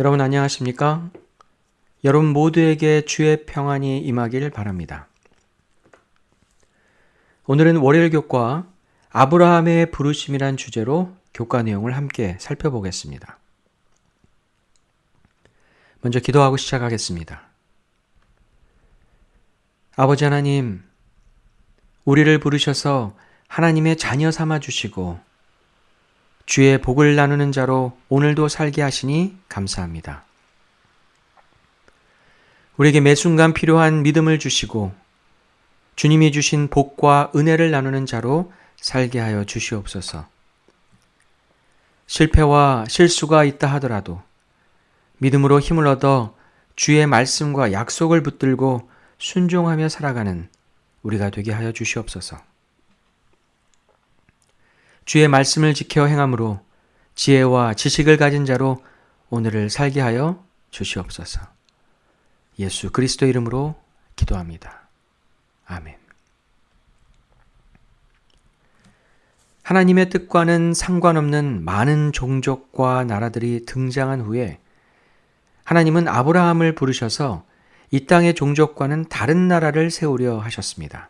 여러분 안녕하십니까? 여러분 모두에게 주의 평안이 임하길 바랍니다. 오늘은 월요일 교과 아브라함의 부르심이란 주제로 교과 내용을 함께 살펴보겠습니다. 먼저 기도하고 시작하겠습니다. 아버지 하나님, 우리를 부르셔서 하나님의 자녀 삼아 주시고 주의 복을 나누는 자로 오늘도 살게 하시니 감사합니다. 우리에게 매 순간 필요한 믿음을 주시고 주님이 주신 복과 은혜를 나누는 자로 살게 하여 주시옵소서. 실패와 실수가 있다 하더라도 믿음으로 힘을 얻어 주의 말씀과 약속을 붙들고 순종하며 살아가는 우리가 되게 하여 주시옵소서. 주의 말씀을 지켜 행함으로 지혜와 지식을 가진 자로 오늘을 살게 하여 주시옵소서. 예수 그리스도 이름으로 기도합니다. 아멘. 하나님의 뜻과는 상관없는 많은 종족과 나라들이 등장한 후에 하나님은 아브라함을 부르셔서 이 땅의 종족과는 다른 나라를 세우려 하셨습니다.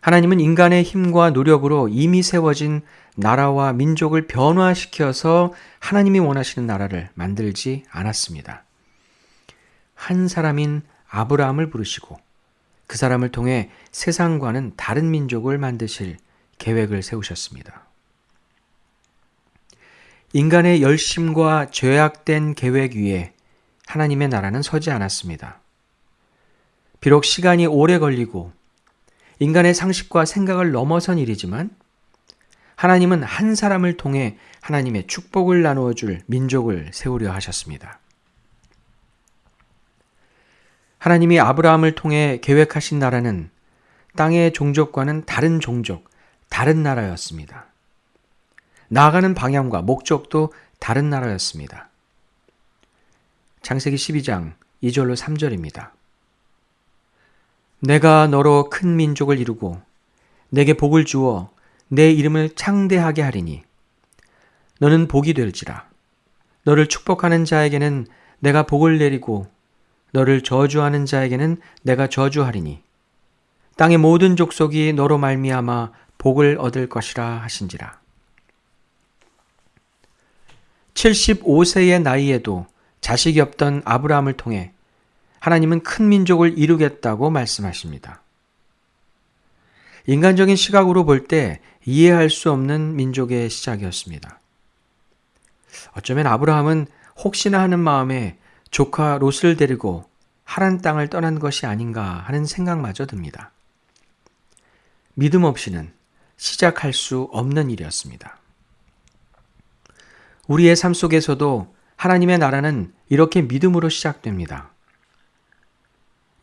하나님은 인간의 힘과 노력으로 이미 세워진 나라와 민족을 변화시켜서 하나님이 원하시는 나라를 만들지 않았습니다. 한 사람인 아브라함을 부르시고 그 사람을 통해 세상과는 다른 민족을 만드실 계획을 세우셨습니다. 인간의 열심과 죄악된 계획 위에 하나님의 나라는 서지 않았습니다. 비록 시간이 오래 걸리고 인간의 상식과 생각을 넘어선 일이지만 하나님은 한 사람을 통해 하나님의 축복을 나누어 줄 민족을 세우려 하셨습니다. 하나님이 아브라함을 통해 계획하신 나라는 땅의 종족과는 다른 종족, 다른 나라였습니다. 나아가는 방향과 목적도 다른 나라였습니다. 창세기 12장 2절로 3절입니다. 내가 너로 큰 민족을 이루고 내게 복을 주어 내 이름을 창대하게 하리니 너는 복이 될지라. 너를 축복하는 자에게는 내가 복을 내리고 너를 저주하는 자에게는 내가 저주하리니 땅의 모든 족속이 너로 말미암아 복을 얻을 것이라 하신지라. 75세의 나이에도 자식이 없던 아브라함을 통해 하나님은 큰 민족을 이루겠다고 말씀하십니다. 인간적인 시각으로 볼 때 이해할 수 없는 민족의 시작이었습니다. 어쩌면 아브라함은 혹시나 하는 마음에 조카 롯을 데리고 하란 땅을 떠난 것이 아닌가 하는 생각마저 듭니다. 믿음 없이는 시작할 수 없는 일이었습니다. 우리의 삶 속에서도 하나님의 나라는 이렇게 믿음으로 시작됩니다.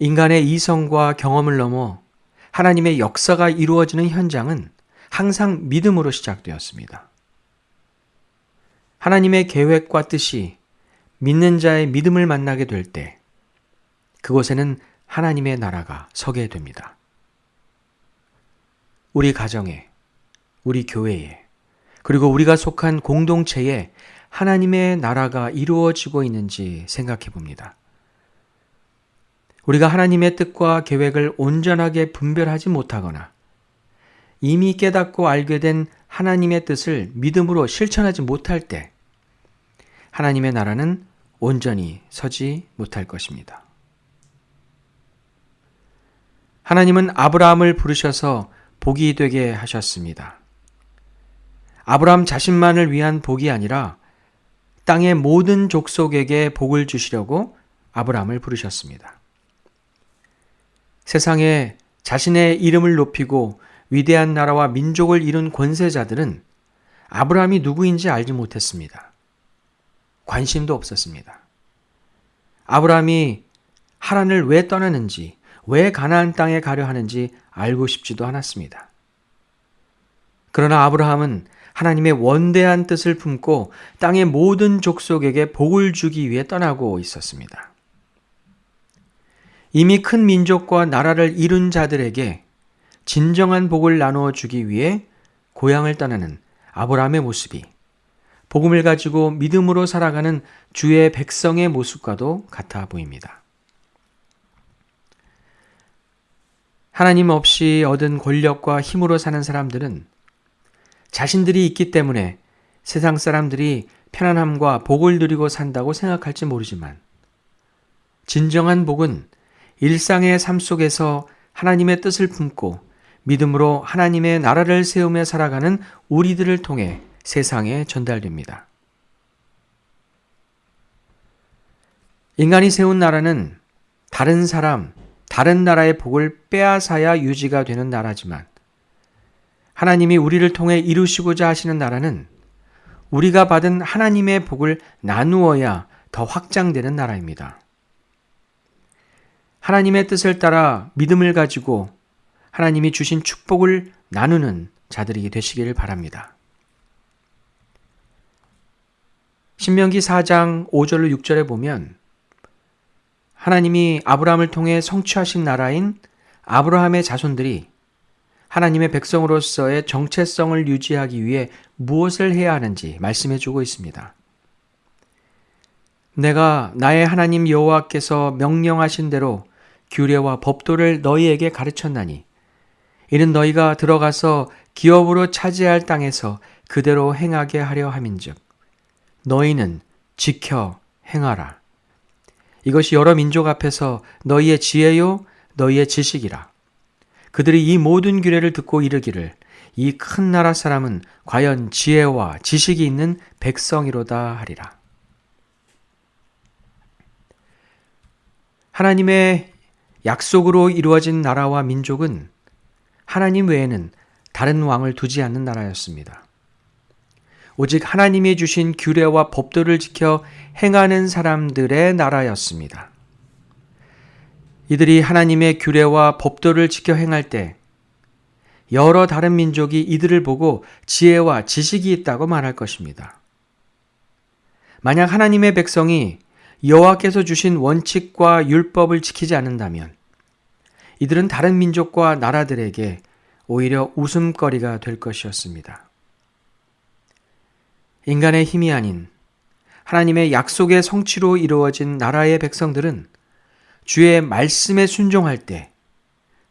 인간의 이성과 경험을 넘어 하나님의 역사가 이루어지는 현장은 항상 믿음으로 시작되었습니다. 하나님의 계획과 뜻이 믿는 자의 믿음을 만나게 될 때 그곳에는 하나님의 나라가 서게 됩니다. 우리 가정에, 우리 교회에, 그리고 우리가 속한 공동체에 하나님의 나라가 이루어지고 있는지 생각해 봅니다. 우리가 하나님의 뜻과 계획을 온전하게 분별하지 못하거나 이미 깨닫고 알게 된 하나님의 뜻을 믿음으로 실천하지 못할 때 하나님의 나라는 온전히 서지 못할 것입니다. 하나님은 아브라함을 부르셔서 복이 되게 하셨습니다. 아브라함 자신만을 위한 복이 아니라 땅의 모든 족속에게 복을 주시려고 아브라함을 부르셨습니다. 세상에 자신의 이름을 높이고 위대한 나라와 민족을 이룬 권세자들은 아브라함이 누구인지 알지 못했습니다. 관심도 없었습니다. 아브라함이 하란을 왜 떠나는지, 왜 가나안 땅에 가려 하는지 알고 싶지도 않았습니다. 그러나 아브라함은 하나님의 원대한 뜻을 품고 땅의 모든 족속에게 복을 주기 위해 떠나고 있었습니다. 이미 큰 민족과 나라를 이룬 자들에게 진정한 복을 나누어 주기 위해 고향을 떠나는 아브라함의 모습이 복음을 가지고 믿음으로 살아가는 주의 백성의 모습과도 같아 보입니다. 하나님 없이 얻은 권력과 힘으로 사는 사람들은 자신들이 있기 때문에 세상 사람들이 편안함과 복을 누리고 산다고 생각할지 모르지만 진정한 복은 일상의 삶 속에서 하나님의 뜻을 품고 믿음으로 하나님의 나라를 세우며 살아가는 우리들을 통해 세상에 전달됩니다. 인간이 세운 나라는 다른 사람, 다른 나라의 복을 빼앗아야 유지가 되는 나라지만 하나님이 우리를 통해 이루시고자 하시는 나라는 우리가 받은 하나님의 복을 나누어야 더 확장되는 나라입니다. 하나님의 뜻을 따라 믿음을 가지고 하나님이 주신 축복을 나누는 자들이 되시기를 바랍니다. 신명기 4장 5절로 6절에 보면 하나님이 아브라함을 통해 성취하신 나라인 아브라함의 자손들이 하나님의 백성으로서의 정체성을 유지하기 위해 무엇을 해야 하는지 말씀해 주고 있습니다. 내가 나의 하나님 여호와께서 명령하신 대로 규례와 법도를 너희에게 가르쳤나니 이는 너희가 들어가서 기업으로 차지할 땅에서 그대로 행하게 하려 함인즉 너희는 지켜 행하라. 이것이 여러 민족 앞에서 너희의 지혜요 너희의 지식이라. 그들이 이 모든 규례를 듣고 이르기를 이 큰 나라 사람은 과연 지혜와 지식이 있는 백성이로다 하리라. 하나님의 약속으로 이루어진 나라와 민족은 하나님 외에는 다른 왕을 두지 않는 나라였습니다. 오직 하나님이 주신 규례와 법도를 지켜 행하는 사람들의 나라였습니다. 이들이 하나님의 규례와 법도를 지켜 행할 때 여러 다른 민족이 이들을 보고 지혜와 지식이 있다고 말할 것입니다. 만약 하나님의 백성이 여호와께서 주신 원칙과 율법을 지키지 않는다면 이들은 다른 민족과 나라들에게 오히려 웃음거리가 될 것이었습니다. 인간의 힘이 아닌 하나님의 약속의 성취로 이루어진 나라의 백성들은 주의 말씀에 순종할 때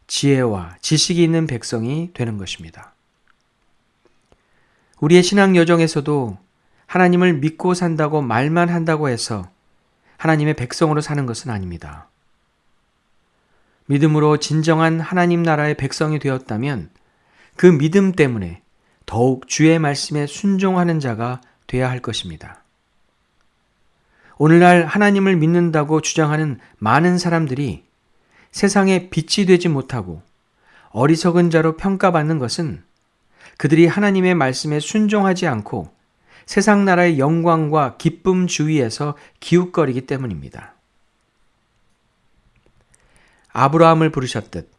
지혜와 지식이 있는 백성이 되는 것입니다. 우리의 신앙 여정에서도 하나님을 믿고 산다고 말만 한다고 해서 하나님의 백성으로 사는 것은 아닙니다. 믿음으로 진정한 하나님 나라의 백성이 되었다면 그 믿음 때문에 더욱 주의 말씀에 순종하는 자가 되어야 할 것입니다. 오늘날 하나님을 믿는다고 주장하는 많은 사람들이 세상에 빛이 되지 못하고 어리석은 자로 평가받는 것은 그들이 하나님의 말씀에 순종하지 않고 세상 나라의 영광과 기쁨 주위에서 기웃거리기 때문입니다. 아브라함을 부르셨듯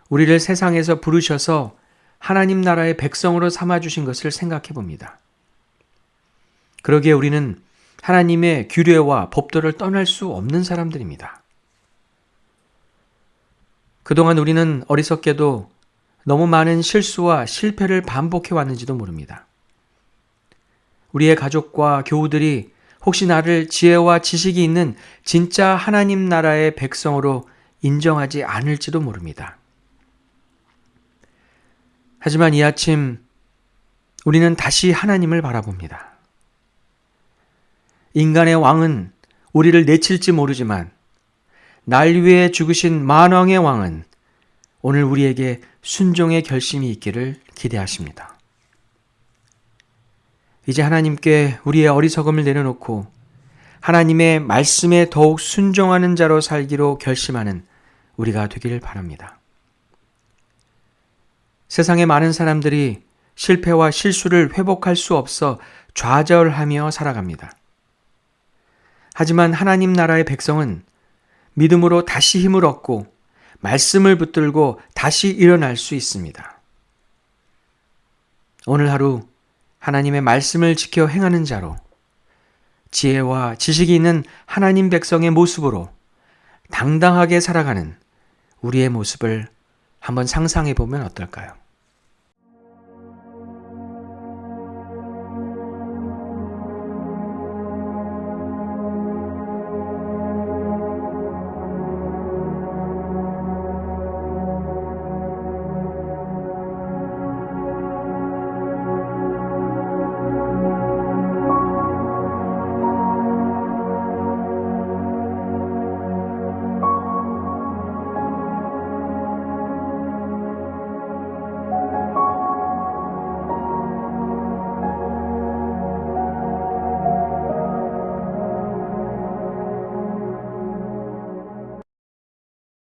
우리를 세상에서 부르셔서 하나님 나라의 백성으로 삼아주신 것을 생각해 봅니다. 그러기에 우리는 하나님의 규례와 법도를 떠날 수 없는 사람들입니다. 그동안 우리는 어리석게도 너무 많은 실수와 실패를 반복해 왔는지도 모릅니다. 우리의 가족과 교우들이 혹시 나를 지혜와 지식이 있는 진짜 하나님 나라의 백성으로 인정하지 않을지도 모릅니다. 하지만 이 아침 우리는 다시 하나님을 바라봅니다. 인간의 왕은 우리를 내칠지 모르지만 날 위해 죽으신 만왕의 왕은 오늘 우리에게 순종의 결심이 있기를 기대하십니다. 이제 하나님께 우리의 어리석음을 내려놓고 하나님의 말씀에 더욱 순종하는 자로 살기로 결심하는 우리가 되기를 바랍니다. 세상의 많은 사람들이 실패와 실수를 회복할 수 없어 좌절하며 살아갑니다. 하지만 하나님 나라의 백성은 믿음으로 다시 힘을 얻고 말씀을 붙들고 다시 일어날 수 있습니다. 오늘 하루 하나님의 말씀을 지켜 행하는 자로 지혜와 지식이 있는 하나님 백성의 모습으로 당당하게 살아가는 우리의 모습을 한번 상상해 보면 어떨까요?